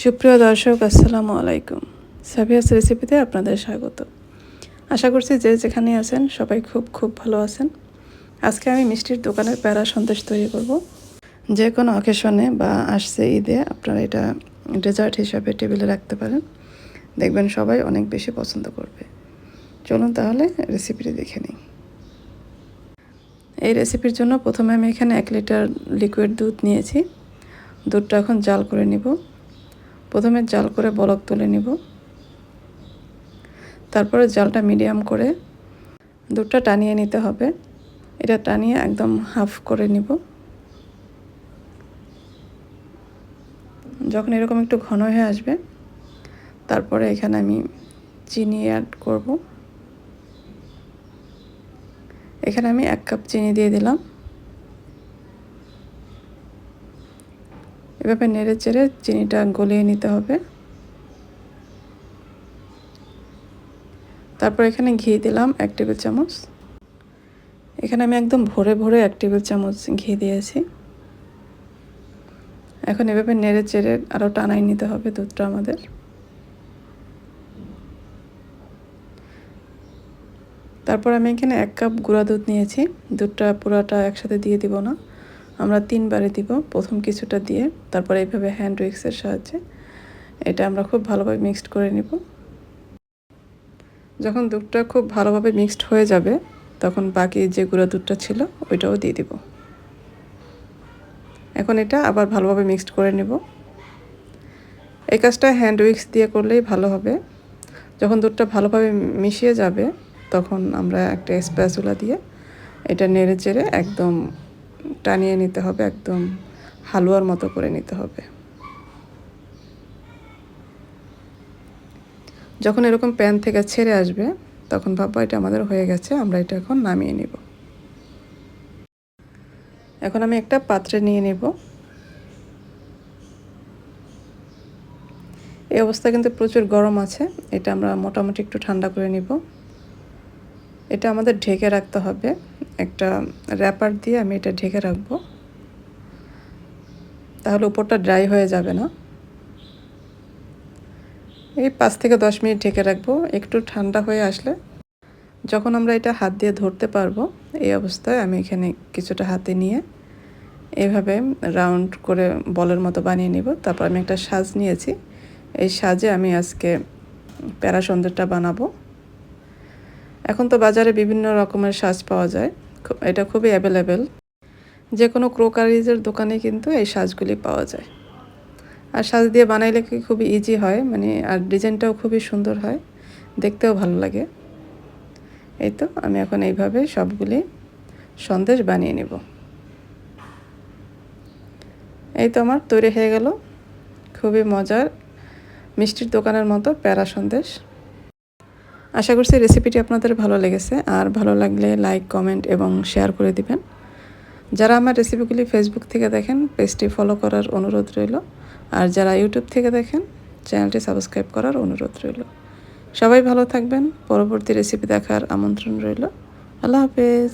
সুপ্রিয় দর্শক, আসসালামু আলাইকুম। সাবিয়াস রেসিপিতে আপনাদের স্বাগত। আশা করছি যে যেখানে আছেন সবাই খুব ভালো আছেন। আজকে আমি মিষ্টির দোকানের প্যারা সন্দেশ তৈরি করব। যে কোনো অকেশনে বা আসছে ঈদে আপনারা এটা ডেজার্ট হিসাবে টেবিলে রাখতে পারেন। দেখবেন সবাই অনেক বেশি পছন্দ করবে। চলুন তাহলে রেসিপিটি দেখে নিই। এই রেসিপির জন্য প্রথমে আমি এখানে 1 লিটার লিকুইড দুধ নিয়েছি। দুধটা এখন জাল করে নিব। প্রথমে জাল করে বলক তুলে নিব। তারপরে জালটা মিডিয়াম করে দুধটা টানিয়ে নিতে হবে। এটা টানিয়ে একদম হাফ করে নিব। যখন এরকম একটু ঘন হয়ে আসবে তারপরে এখানে আমি চিনি অ্যাড করব। এখানে আমি 1 কাপ চিনি দিয়ে দিলাম। এভাবে নেড়ে চেড়ে চিনিটা গলিয়ে নিতে হবে। তারপর এখানে ঘি দিলাম 1 টেবিল চামচ। এখানে আমি একদম ভরে 1 টেবিল চামচ ঘি দিয়েছি। এখন এভাবে নেড়ে চেড়ে আরও টানাই নিতে হবে দুধটা আমাদের। তারপর আমি এখানে 1 কাপ গুঁড়া দুধ নিয়েছি। দুধটা পুরোটা একসাথে দিয়ে দিব না, আমরা 3 বারে দিব। প্রথম কিছুটা দিয়ে তারপর এইভাবে হ্যান্ড উইক্সের সাহায্যে এটা আমরা খুব ভালোভাবে মিক্সড করে নিব। যখন দুধটা খুব ভালোভাবে মিক্সড হয়ে যাবে তখন বাকি যে গুঁড়া দুধটা ছিল ওইটাও দিয়ে দিব। এখন এটা আবার ভালোভাবে মিক্সড করে নেব। এই কাজটা হ্যান্ড উইক্স দিয়ে করলেই ভালো হবে। যখন দুধটা ভালোভাবে মিশিয়ে যাবে তখন আমরা একটা স্প্যাচুলা দিয়ে এটা নেড়ে চেড়ে একদম টানিয়ে নিতে হবে, একদম হালুয়ার মতো করে নিতে হবে। যখন এরকম প্যান থেকে ছেড়ে আসবে তখন ভাববো এটা আমাদের হয়ে গেছে, আমরা এটা এখন নামিয়ে নিব। এখন আমি একটা পাত্রে নিয়ে নেব। এই অবস্থা কিন্তু প্রচুর গরম আছে, এটা আমরা মোটামুটি একটু ঠান্ডা করে নিব। এটা আমাদের ঢেকে রাখতে হবে, একটা র্যাপার দিয়ে আমি এটা ঢেকে রাখবো, তাহলে উপরটা ড্রাই হয়ে যাবে না। এই 5 থেকে 10 মিনিট ঢেকে রাখবো। একটু ঠান্ডা হয়ে আসলে যখন আমরা এটা হাত দিয়ে ধরতে পারবো, এই অবস্থায় আমি এখানে কিছুটা হাতে নিয়ে এইভাবে রাউন্ড করে বলের মতো বানিয়ে নিব। তারপর আমি একটা সাজ নিয়েছি, এই সাজে আমি আজকে প্যারা সন্দেশটা বানাবো। এখন তো বাজারে বিভিন্ন রকমের সাজ পাওয়া যায়, এটা খুবই অ্যাভেলেবেল। যে কোনো ক্রোকারিজের দোকানে কিন্তু এই সাজগুলি পাওয়া যায়। আর সাজ দিয়ে বানাইলে খুবই ইজি হয়, মানে আর ডিজাইনটাও খুবই সুন্দর হয়, দেখতেও ভালো লাগে। এই তো আমি এখন এইভাবে সবগুলি সন্দেশ বানিয়ে নেব। এই তো আমার তৈরি হয়ে গেল খুবই মজার মিষ্টির দোকানের মতো প্যারা সন্দেশ। আশা করছি রেসিপিটি আপনাদের ভালো লেগেছে, আর ভালো লাগলে লাইক, কমেন্ট এবং শেয়ার করে দিবেন। যারা আমার রেসিপিগুলি ফেসবুক থেকে দেখেন পেজটি ফলো করার অনুরোধ রইল, আর যারা ইউটিউব থেকে দেখেন চ্যানেলটি সাবস্ক্রাইব করার অনুরোধ রইল। সবাই ভালো থাকবেন। পরবর্তী রেসিপি দেখার আমন্ত্রণ রইল। আল্লাহ হাফেজ।